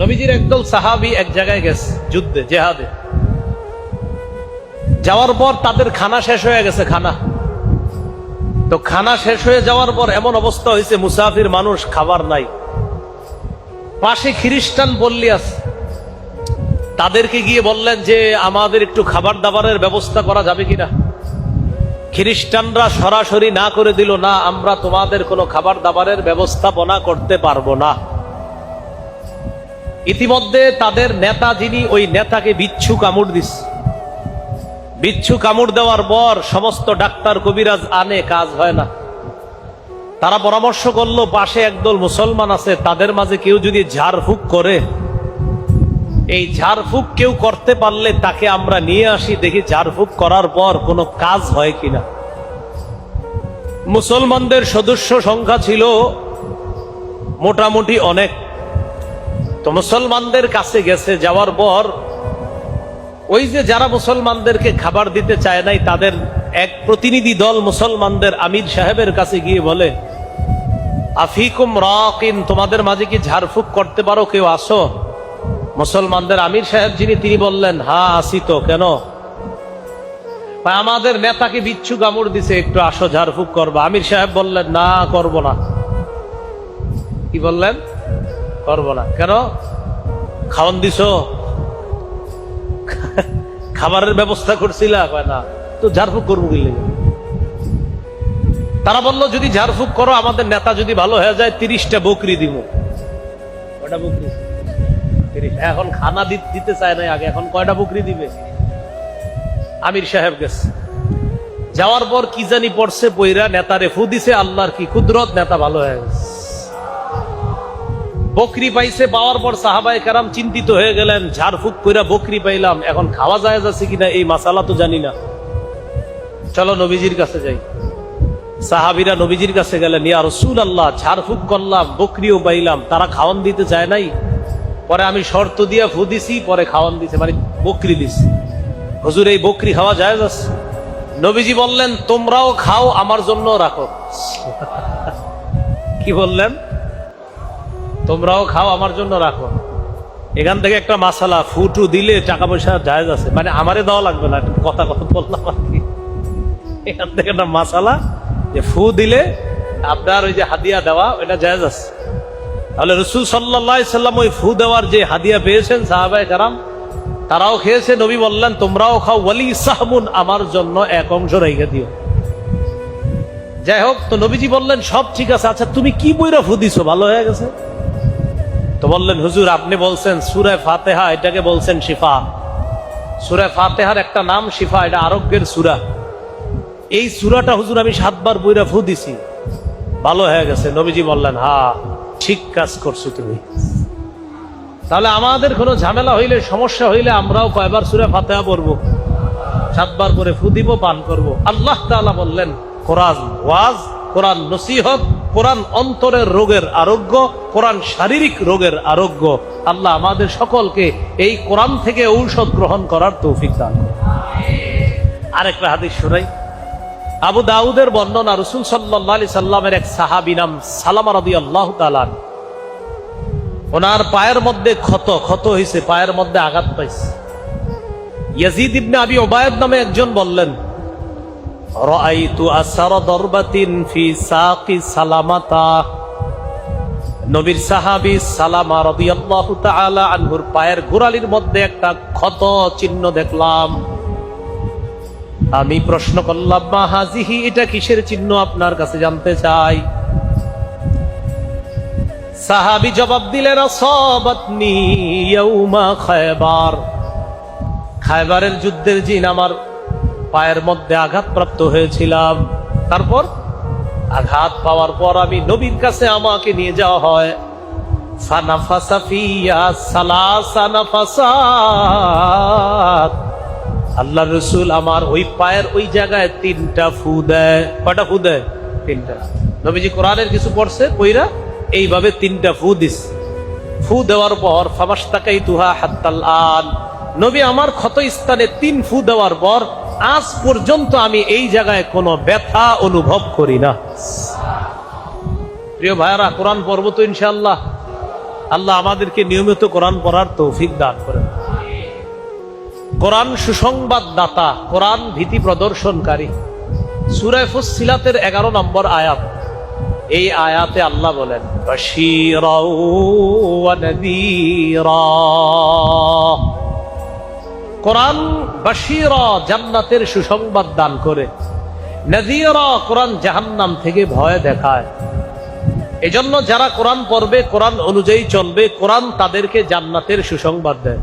নবীজির একদল সাহাবী এক জায়গায় গেছে যুদ্ধে, জেহাদে। যাওয়ার পর তাদের খানা শেষ হয়ে গেছে। খানা শেষ হয়ে যাওয়ার পর এমন অবস্থা হয়েছে, মুসাফির মানুষ, খাবার নাই। পাশে খ্রিস্টান পল্লী আছে, তাদেরকে গিয়ে বললেন যে আমাদের একটু খাবার দাবারের ব্যবস্থা করা যাবে কিনা। খ্রিস্টানরা সরাসরি না করে দিল, না, আমরা তোমাদের কোনো খাবার দাবারের ব্যবস্থাপনা করতে পারবো না। ইতিমধ্যে তাদের নেতা যিনি, ওই নেতাকে বিচ্ছু কামড় দিস। বিচ্ছু কামড় দেওয়ার পর সমস্ত ডাক্তার কবিরাজ আনে, কাজ হয় না। তারা পরামর্শ করলো, পাশে একদল মুসলমান আছে, তাদের মাঝে কেউ যদি ঝাড়ফুঁক করে, এই ঝাড়ফুঁক কেউ করতে পারলে তাকে আমরা নিয়ে আসি, দেখি ঝাড়ফুঁক করার পর কোনো কাজ হয় কিনা। মুসলমানদের সদস্য সংখ্যা ছিল মোটামুটি অনেক। তো মুসলমানদের কাছে গেছে, যাওয়ার পর ওই যে যারা মুসলমানদেরকে খাবার দিতে চায় নাই, তাদের এক প্রতিনিধি দল মুসলমানদের আমির সাহেবের কাছে গিয়ে বলে, আফিকুম রাকিন, তোমাদের মাঝে কি ঝাড়ফুঁক করতে পারো, কেউ আসো? মুসলমানদের আমির সাহেব যিনি, তিনি বললেন, হ্যাঁ আসি তো, কেন? আমাদের নেতাকে বিচ্ছু কামড় দিছে, একটু আসো ঝাড়ফুঁক করবা। আমির সাহেব বললেন, না, করব না। কি বললেন? করব না। কেন? খাওয়ান দিছো? খাবারের ব্যবস্থা করছিল? না, তো ঝাড়ফুঁক করবো কি লেগে? তারা বলল, যদি ঝাড়ফুঁক করো, আমাদের নেতা যদি ভালো হয়ে যায়, 30টা বকরি দিব। কয়টা বকরি? 30। এখন খানা দিতে চায় না আগে, এখন কয়টা বকরি দিবে? আমির সাহেব গেছে, যাওয়ার পর কি জানি পড়ছে, বইরা নেতারে ফু দিছে। আল্লাহর কি কুদরত, নেতা ভালো হয়ে গেছে। বকরি পাইছে, পাওয়ার পর সাহাবায়ে কেরাম চিন্তিত হয়ে গেলেন, ঝাড়ফুঁক কইরা বকরি পাইলাম, এখন খাওয়া যায় যাচ্ছে কিনা এই মাসালা তো জানি না, চলো নবীজির কাছে যাই। সাহাবীরা নবীজির কাছে গেলেন, ইয়া রাসূলুল্লাহ, ঝাড়ফুঁক করলাম, বকরিও পাইলাম, তারা খাওয়ান দিতে চায় নাই। পরে আমি শর্ত দিয়া ফু দিছি, পরে খাওয়ান দিছে, মানে বকরি দিছি। হুজুর, এই বকরি খাওয়া যায় যাচ্ছে? নবীজি বললেন, তোমরাও খাও, আমার জন্য রাখো। কি বললেন? তোমরাও খাও, আমার জন্য রাখো। এখান থেকে একটা মাসালা, ফুটু দিলে টাকা পয়সা জায়েজ আছে, মানে আমারে দেওয়া লাগবে না, কথা বললাম আর কি। এখান থেকে একটা মাসালা, যে ফু দিলে আপনার ওই যে হাদিয়া দেওয়া, ওইটা জায়েজ আছে। তাহলে রাসূল সাল্লাল্লাহু আলাইহি সাল্লাম ওই ফু দেওয়ার যে হাদিয়া পেয়েছেন, সাহাবায়ে কেরাম তারাও খেয়েছে। নবী বললেন, তোমরাও খাও, ওয়ালি সাহমুন, আমার জন্য এক অংশ রেখে দিও। যাই হোক, তো নবীজি বললেন, সব ঠিক আছে, আচ্ছা তুমি কি বইরা ফু দিছো, ভালো হয়ে গেছে? তো বললেন, হুজুর, আপনি বলছেন সূরা ফাতিহা, এটাকে বলছেন শিফা। সূরা ফাতিহার একটা নাম শিফা, এটা আরোগ্যের সূরা। এই সূরাটা হুজুর আমি 7 বার বইরা ফু দিছি, ভালো হয়ে গেছে। নবীজি বললেন, হ্যাঁ, ঠিক কাজ করছো তুমি। তাহলে আমাদের কোনো ঝামেলা হইলে, সমস্যা হইলে, আমরাও কয়বার সূরা ফাতিহা পড়বো? 7 বার করে ফু দিব, পান করব। আল্লাহ তাআলা বললেন, কোরআন ওয়াজ, কোরআন নসিহত, কোরআন অন্তরের রোগের আরোগ্য, কোরআন শারীরিক রোগের আরোগ্য। আল্লাহ আমাদের সকলকে এই কোরআন থেকে ঔষধ গ্রহণ করার তৌফিক দান করুন। আরেকটা হাদিস শোনাই। আবু দাউদের বর্ণনা, রাসূল সাল্লাল্লাহু আলাইহি সাল্লামের এক সাহাবী নাম সালামা রাদিয়াল্লাহু তাআলা, ওনার পায়ের মধ্যে ক্ষত হয়েছে, পায়ের মধ্যে আঘাত পাইছে। ইয়াজিদ ইবনে আবি উবাইদ নামে একজন বললেন, রাআইতু আসারা দারবাতিন ফি সাকি সালামাতা, নবীর সাহাবী সালামা রাদিয়াল্লাহু তাআলা আনহুর পায়ের গোড়ালির মধ্যে একটা ক্ষত চিহ্ন দেখলাম। আমি প্রশ্ন করলাম, মা হাজিহি, এটা কিসের চিহ্ন, আপনার কাছে জানতে চাই। সাহাবী জবাব দিলেন, আসাবাতনি ইয়াউমা খায়বার, খায়বারের যুদ্ধের দিন আমার পায়ের মধ্যে আঘাতপ্রাপ্ত হয়েছিলাম। তারপর আঘাত পাওয়ার পর আমি নবীর কাছে আমাকে নিয়ে যাওয়া হয়। ফানাফাসা ফিয়া সালাসা নাফাসাত, আল্লাহর রাসূল আমার ওই পায়ের ওই জায়গায় 3টা ফু দেয়। কয়টা ফু দেয়? 3টা। নবীজি কোরআনের কিছু পড়ছে, কইরা এইভাবে 3টা ফু দিস। ফু দেওয়ার পর ফামাশতাকাইতুহা হাত্তাল আন, নবী আমার ক্ষত স্থানে 3 ফু দেওয়ার পর আজ পর্যন্ত আমি এই জায়গায় কোনো ব্যথা অনুভব করি না। প্রিয় ভাইরা, কোরআন পড়ব তো ইনশাআল্লাহ। আল্লাহ আমাদেরকে নিয়মিত কোরআন পড়ার তৌফিক দান করেন। কোরআন সুসংবাদ দাতা, কোরআন ভীতি প্রদর্শনকারী। সূরা ফুসসিলাতের 11 নম্বর আয়াত, এই আয়াতে আল্লাহ বলেন বাশীরাও ওয়া নাযীরা। কোরআন বাশীরা, জান্নাতের সুসংবাদ দান করে, নাযীরা, কোরআন জাহান্নাম থেকে ভয় দেখায়। এজন্য যারা কোরআন পড়বে, কোরআন অনুযায়ী চলবে, কোরআন তাদেরকে জান্নাতের সুসংবাদ দেয়।